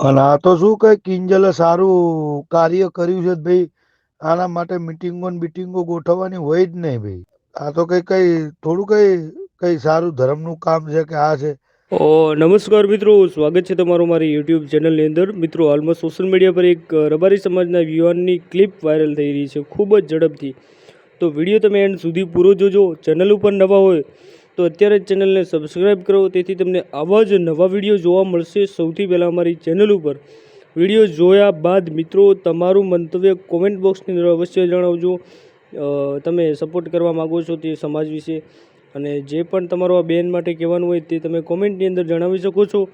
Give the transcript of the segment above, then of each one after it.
અને આ તો શું કઈ કિંજલે સારું કાર્ય કર્યું છે ભાઈ. આના માટે મીટિંગો ને બીટિંગો ગોઠવવાની હોય જ નહીં ભાઈ. આ તો કઈ કઈ થોડું કઈ કઈ સારું ધર્મનું કામ છે કે આ છે. નમસ્કાર મિત્રો, સ્વાગત છે તમારું મારી યુટ્યુબ ચેનલની અંદર. મિત્રો, હાલમાં સોશિયલ મીડિયા પર એક રબારી સમાજના યુવાનની ક્લિપ વાયરલ થઈ રહી છે ખૂબ જ ઝડપથી. તો વિડીયો તમે એન્ડ સુધી પૂરો જોજો. ચેનલ ઉપર નવા હોય તો અત્યારે જ ચેનલને સબસ્ક્રાઈબ કરો, તેથી તમને આવા જ નવા વિડીયો જોવા મળશે સૌથી પહેલાં અમારી ચેનલ ઉપર. વિડીયો જોયા બાદ મિત્રો તમારું મંતવ્ય કોમેન્ટ બોક્સની અંદર અવશ્ય જણાવજો. તમે સપોર્ટ કરવા માગો છો તે સમાજ વિશે, અને જે પણ તમારો આ બેન માટે કહેવાનું હોય તે તમે કોમેન્ટની અંદર જણાવી શકો છો.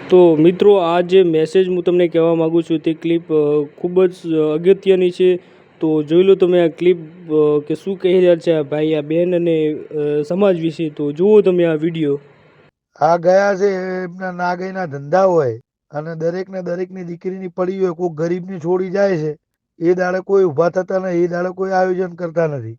તો મિત્રો, આ જે મેસેજ હું તમને કહેવા માગું છું તે ક્લિપ ખૂબ જ અગત્યની છે. તો જોઈ લો તમે આ ક્લિપ કે શું કહી રહ્યા છે આ ભાઈ આ બેન અને સમાજ વિશે. તો જુઓ તમે આ વિડીયો. આ ગયા છે એમના નાગઈના ધંધા હોય અને દરેકને દરેકની દીકરીની પડી હોય, કોઈ ગરીબની છોડી જાય છે એ દાડે કોઈ ઊભા થતા નથી, એ દાડે કોઈ આયોજન કરતા નથી.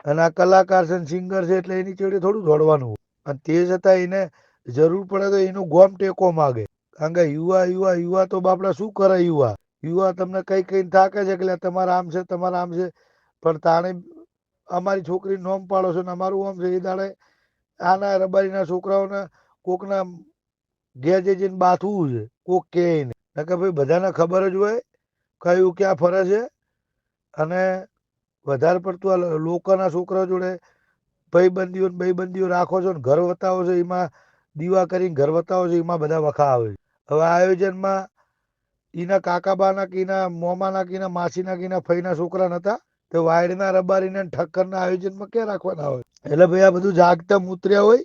અને આ કલાકાર છે સિંગર છે એટલે એની ચેડે થોડું દોડવાનું હોય. અને તે છતાં એને જરૂર પડે તો એનું ગોમ ટેકો માગે. કારણ કે યુવા યુવા યુવા તો બાપડા શું કરે યુવા. યુવા તમને કઈ કઈ થાકે છે કે તમારા આમ છે તમારા આમ છે, પણ તાણે અમારી છોકરી નોમ પાડો છો ને અમારું આમ છે. એ દાડે આના રબારીના છોકરાઓને કોકના ઘેર જઈને બાથવું છે, કોક કે ને કે ભાઈ બધાને ખબર જ હોય કયું ક્યાં ફરે છે. અને વધારે પડતું આ લોકોના છોકરા જોડે ભાઈબંધીઓ રાખો છો ને ઘર વતાવો છો, એમાં દીવા કરીને ઘર વતાવો છો, એમાં બધા વખા આવે છે. હવે આયોજનમાં એના કાકાબાના કીના મોમાના કીના માસીના કીના ફઈના છોકરા નતા, તો વાયડના રબારીને ઠક્કરના આયોજનમાં ક્યાં રાખવાના હોય. એટલે ભાઈ આ બધું જાગતા મૂતર્યા હોય.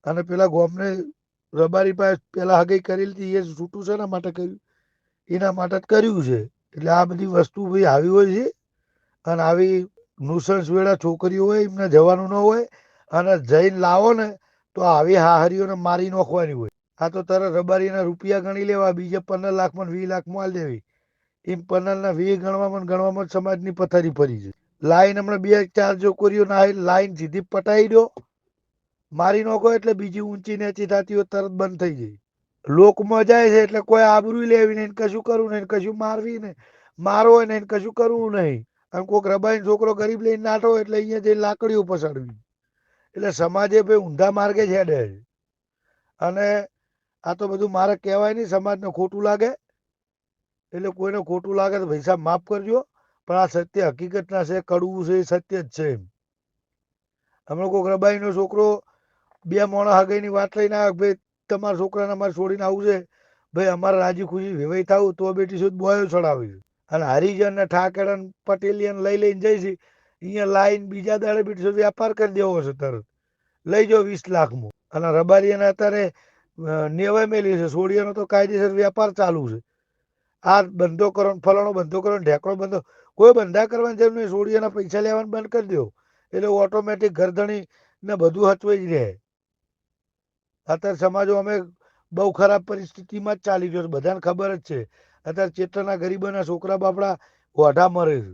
અને પેલા ગોમને રબારી પાસે પેલા હગઈ કરેલી હતી એ છૂટું છે એના માટે કર્યું, એના માટે જ કર્યું છે. એટલે આ બધી વસ્તુ ભાઈ આવી હોય છે. અને આવી નુસન્સ વેળા છોકરીઓ હોય એમને જવાનું ન હોય, અને જઈને લાવો ને તો આવી હાહરીઓને મારી નાખવાની હોય. આ તો તરત રબારીના રૂપિયા ગણી લેવા, બીજે 15 લાખમાં 20 લાખમાં આલ દેવી. એમ 15 20 ગણવામાં સમાજની પથારી ફરી છે. લાઈન હમણાં 2 4 છોકરીઓ ના લાઈન સીધી પટાઈ દો, મારી નાખો એટલે બીજી ઊંચી નીચી થતી હોય તરત બંધ થઈ જાય. લોકમાં જાય છે એટલે કોઈ આબરૂ લેવી નહીં, કશું કરવું નહીં, કશું મારવી નહીં, મારવો નહીં, કશું કરવું નહીં. અને કોઈક રબાઈ છોકરો ગરીબ લઈને નાઠો એટલે અહીંયા જઈને લાકડીઓ પસાડવી. એટલે સમાજે ભાઈ ઊંધા માર્ગે છે હેડે. અને આ તો બધું મારે કહેવાય નહીં, સમાજને ખોટું લાગે એટલે કોઈને ખોટું લાગે તો ભાઈ સાહેબ માફ કરજો, પણ આ સત્ય હકીકતના છે, કડવું છે, એ સત્ય જ છે. હમણાં કોઈક રબાઈનો છોકરો 2 મોણા હગાઈની વાત લઈને આવે, ભાઈ તમારા છોકરાને અમારે છોડીને આવું છે, ભાઈ અમારે રાજી ખુશી વેવાઈ થવું તો બેટી સુધી બોયો ચડાવે છે. અને હરિજન ને ઠાકર પટેલિયન લઈને જઈશ અહીંયા લાઈન બીજા દાડે બેટી વ્યાપાર કરી દેવો છે. તરત લઈ જાઓ 20 લાખમાં. અને રબારીને અત્યારે નેવાય મેલી છે, સોડિયાનો તો કાયદેસર વેપાર ચાલુ છે. આ બંધો કરો, ફલાણો બંધો કરો, ઢેકણો બંધો, કોઈ બંધા કરવાની જરૂર નહીં. સોડિયાના પૈસા લેવાનું બંધ કરી દો એટલે ઓટોમેટિક ઘરધણી ને બધું હચવાઈ જ રહે. અત્યારે સમાજો અમે બહુ ખરાબ પરિસ્થિતિમાં જ ચાલી રહ્યો છે, બધાને ખબર જ છે. અત્યારે ચેતના ગરીબોના છોકરા બાપડા ઓઢા મરે છે.